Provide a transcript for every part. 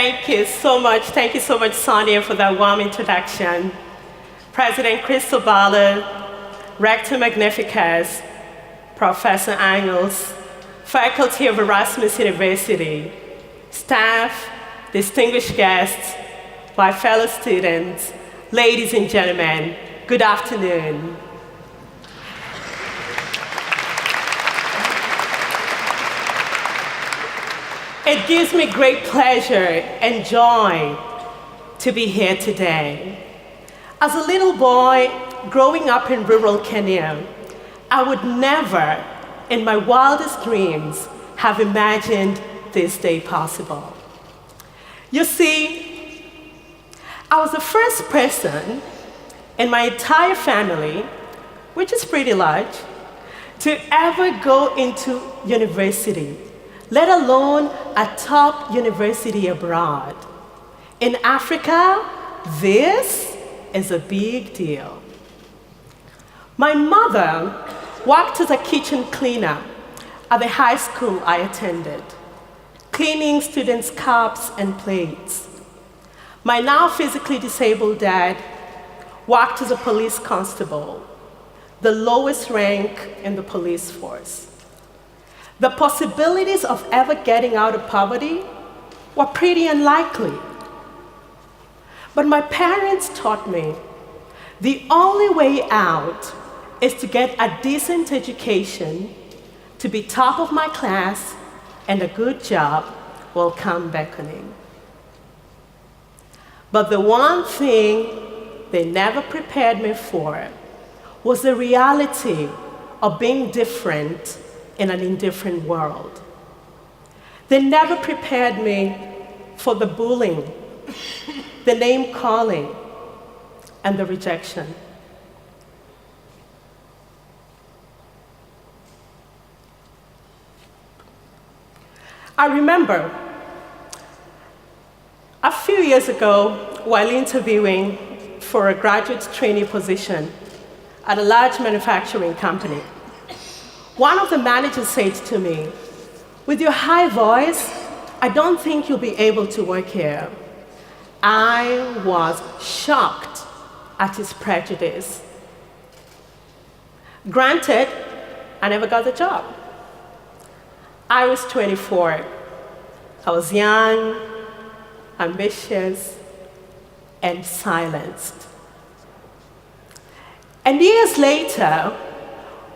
Thank you so much. Thank you so much, Sonia, for that warm introduction. President Cristobalo, Rector Magnificus, Professor Angles, faculty of Erasmus University, staff, distinguished guests, my fellow students, ladies and gentlemen, good afternoon. It gives me great pleasure and joy to be here today. As a little boy growing up in rural Kenya, I would never, in my wildest dreams, have imagined this day possible. You see, I was the first person in my entire family, which is pretty large, to ever go into university, let alone a top university abroad. In Africa, this is a big deal. My mother worked as a kitchen cleaner at the high school I attended, cleaning students' cups and plates. My now physically disabled dad worked as a police constable, the lowest rank in the police force. The possibilities of ever getting out of poverty were pretty unlikely. But my parents taught me the only way out is to get a decent education, to be top of my class, and a good job will come beckoning. But the one thing they never prepared me for was the reality of being different in an indifferent world. They never prepared me for the bullying, the name-calling, and the rejection. I remember a few years ago, while interviewing for a graduate trainee position at a large manufacturing company, one of the managers said to me, "With your high voice, I don't think you'll be able to work here." I was shocked at his prejudice. Granted, I never got the job. I was 24. I was young, ambitious, and silenced. And years later,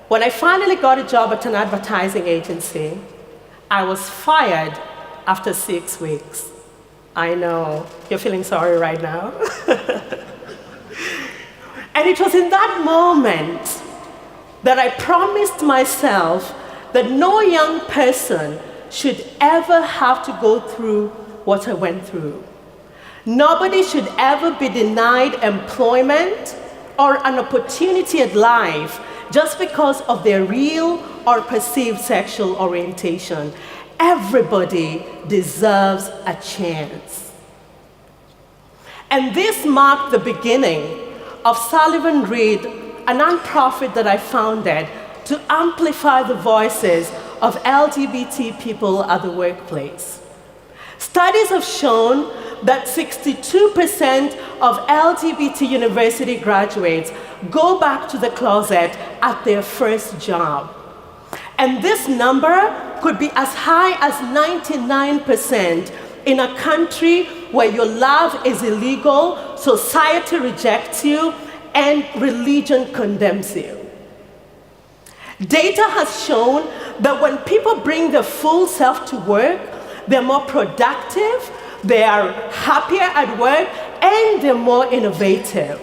when I finally got a job at an advertising agency, I was fired after 6 weeks. I know, you're feeling sorry right now. And it was in that moment that I promised myself that no young person should ever have to go through what I went through. Nobody should ever be denied employment or an opportunity at life just because of their real or perceived sexual orientation. Everybody deserves a chance. And this marked the beginning of Sullivan Reed, a nonprofit that I founded to amplify the voices of LGBT people at the workplace. Studies have shown that 62% of LGBT university graduates go back to the closet at their first job. And this number could be as high as 99% in a country where your love is illegal, society rejects you, and religion condemns you. Data has shown that when people bring their full self to work, they're more productive, they are happier at work, and they're more innovative.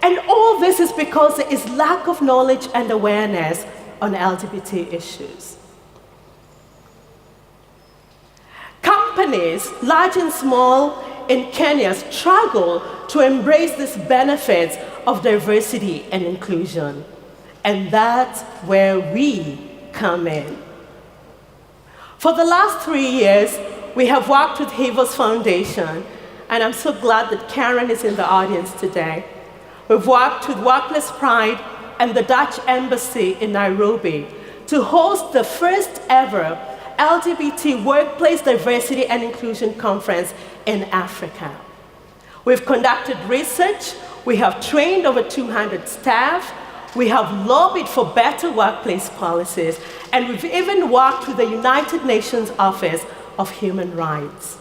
And all this is because there is lack of knowledge and awareness on LGBT issues. Companies, large and small, in Kenya struggle to embrace these benefits of diversity and inclusion. And that's where we come in. For the last 3 years, we have worked with Hivos Foundation, and I'm so glad that Karen is in the audience today. We've worked with Workplace Pride and the Dutch Embassy in Nairobi to host the first ever LGBT Workplace Diversity and Inclusion Conference in Africa. We've conducted research, we have trained over 200 staff, we have lobbied for better workplace policies, and we've even worked with the United Nations Office of Human Rights.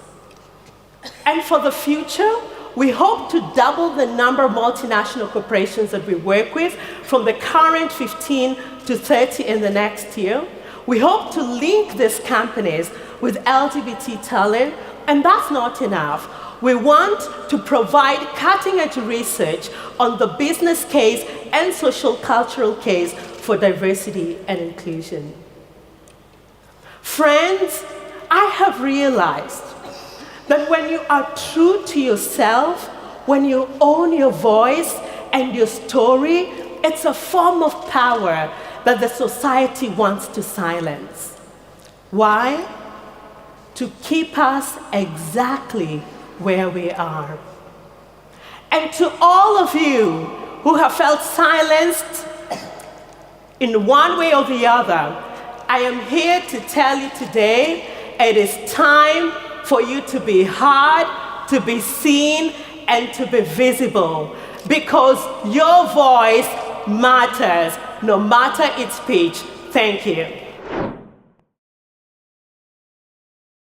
And for the future, we hope to double the number of multinational corporations that we work with from the current 15 to 30 in the next year. We hope to link these companies with LGBT talent, and that's not enough. We want to provide cutting-edge research on the business case and social cultural case for diversity and inclusion. Friends, I have realized that when you are true to yourself, when you own your voice and your story, it's a form of power that the society wants to silence. Why? To keep us exactly where we are. And to all of you who have felt silenced in one way or the other, I am here to tell you today, it is time for you to be heard, to be seen, and to be visible, because your voice matters, no matter its pitch. Thank you.